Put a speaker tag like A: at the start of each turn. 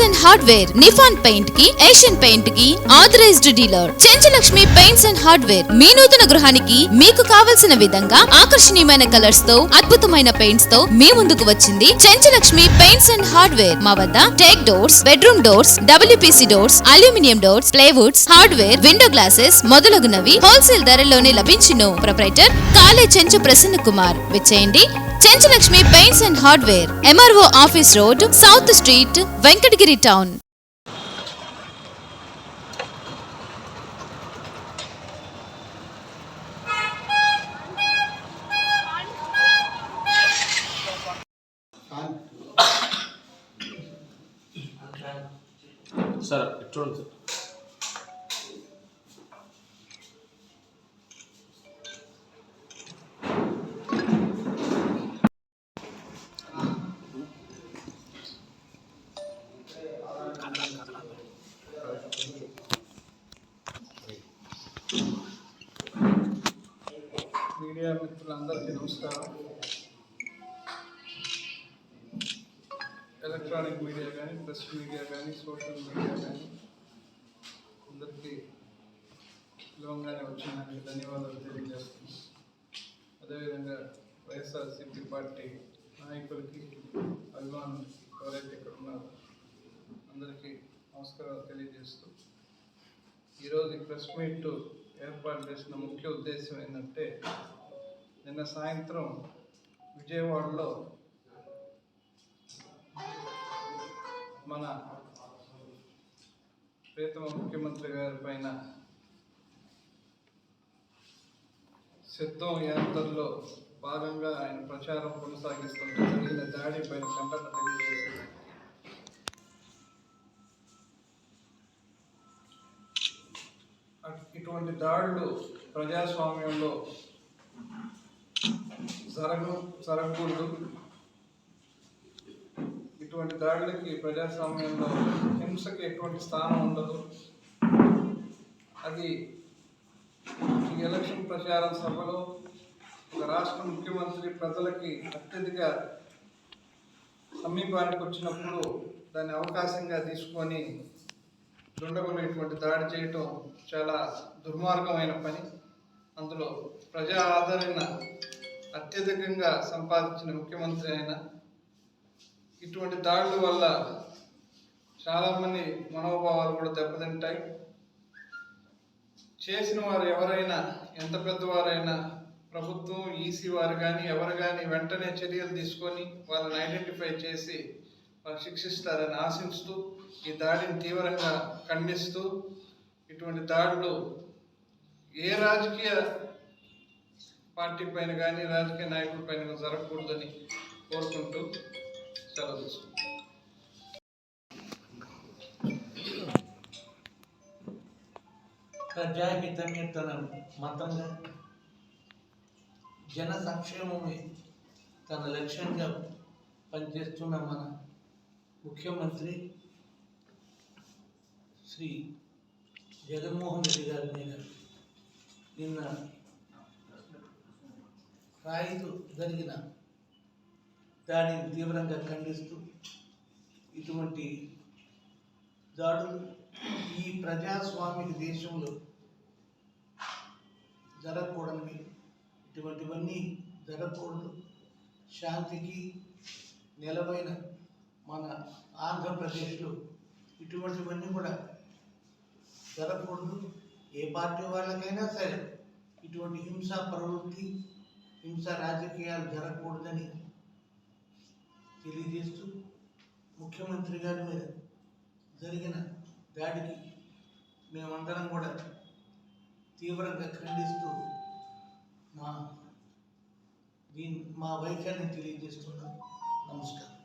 A: And hardware, Nippon paint కి, Asian paint కి authorised dealer. Chenchalakshmi paints and hardware మీ నూతన గృహానికి మీకు కావలసిన విధంగా ఆకర్షణీయమైన కలర్స్ తో, అద్భుతమైన పెయింట్స్ తో మీ ముందుకు వచ్చింది చెంచలక్ష్మి పెయింట్స్ అండ్ హార్డ్వేర్. మా వద్ద teak doors, bedroom doors, WPC doors, aluminium doors, plywoods, hardware, window glasses మొదలగునవి హోల్సేల్ ధరల్లోనే లభించును. ప్రొప్రైటర్ కాలే చెంచు ప్రసన్న కుమార్. విచ్చేయండి Chenchalakshmi paints and hardware, MRO office road, south street, Venkatagiri town.
B: Sir చూడండి సార్.
C: మీడియా మిత్రులందరికీ నమస్కారం. ఎలక్ట్రానిక్ మీడియా కానీ, ప్రెస్ మీడియా కానీ, సోషల్ మీడియా కానీ అందరికీ సులభంగానే వచ్చినందుకు ధన్యవాదాలు తెలియజేస్తున్నాను. అదేవిధంగా వైఎస్ఆర్సీపీ పార్టీ నాయకులకి, అభిమానులకి, ఎవరైతే ఇక్కడ ఉన్నారో అందరికీ నమస్కారాలు తెలియజేస్తూ, ఈరోజు ఈ ప్రెస్ మీట్ ఏర్పాటు చేసిన ముఖ్య ఉద్దేశం ఏంటంటే, నిన్న సాయంత్రం విజయవాడలో మన ప్రియతమ ముఖ్యమంత్రి గారి పైన సిద్ధం యాత్రలో భాగంగా ఆయన ప్రచారం కొనసాగిస్తుంటే జరిగిన దాడి పైన ఖండన తెలియజేసింది. ఇటువంటి దాడులు ప్రజాస్వామ్యంలో జరగకూడదు. ఇటువంటి దాడులకి ప్రజాస్వామ్యంలో హింసకి ఎటువంటి స్థానం ఉండదు. అది ఈ ఎలక్షన్ ప్రచార సభలో ఒక రాష్ట్ర ముఖ్యమంత్రి ప్రజలకి అత్యధిక సమీపానికి వచ్చినప్పుడు దాన్ని అవకాశంగా తీసుకొని దుండగునేటువంటి దాడి చేయటం చాలా దుర్మార్గమైన పని. అందులో ప్రజా ఆదరణ అత్యధికంగా సంపాదించిన ముఖ్యమంత్రి అయిన ఇటువంటి దాడుల వల్ల చాలామంది మనోభావాలు కూడా దెబ్బతింటాయి. చేసిన వారు ఎవరైనా, ఎంత పెద్దవారైనా, ప్రభుత్వం, ఈసీ వారు కానీ ఎవరు కానీ వెంటనే చర్యలు తీసుకొని వాళ్ళని ఐడెంటిఫై చేసి వాళ్ళు శిక్షిస్తారని ఆశిస్తూ ఈ దాడిని తీవ్రంగా ఖండిస్తూ, ఇటువంటి దాడులు ఏ రాజకీయ పార్టీ పైన కానీ, రాజకీయ నాయకుల పైన జరగకూడదని కోరుకుంటూ సెలవు తీసుకుంటాం.
D: ప్రజాహితమే తన మతంగా, జన సంక్షేమమే తన లక్ష్యంగా పనిచేస్తున్న మన ముఖ్యమంత్రి శ్రీ జగన్మోహన్ రెడ్డి గారి మీద నిన్న రాయితో జరిగిన దాడిని తీవ్రంగా ఖండిస్తూ, ఇటువంటి దాడులు ఈ ప్రజాస్వామిక దేశంలో జరగకూడదని, ఇటువంటివన్నీ జరగకూడదు. శాంతికి నెలవైన మన ఆంధ్రప్రదేశ్లో ఇటువంటివన్నీ కూడా జరగకూడదు. ఏ పార్టీ వాళ్ళకైనా సరే ఇటువంటి హింసా ప్రవృత్తి, హింసా రాజకీయాలు జరగకూడదని తెలియజేస్తూ, ముఖ్యమంత్రి గారి మీద జరిగిన దాడికి మేమందరం కూడా తీవ్రంగా ఖండిస్తూ మా వైఖరిని తెలియజేస్తున్నాం. నమస్కారం.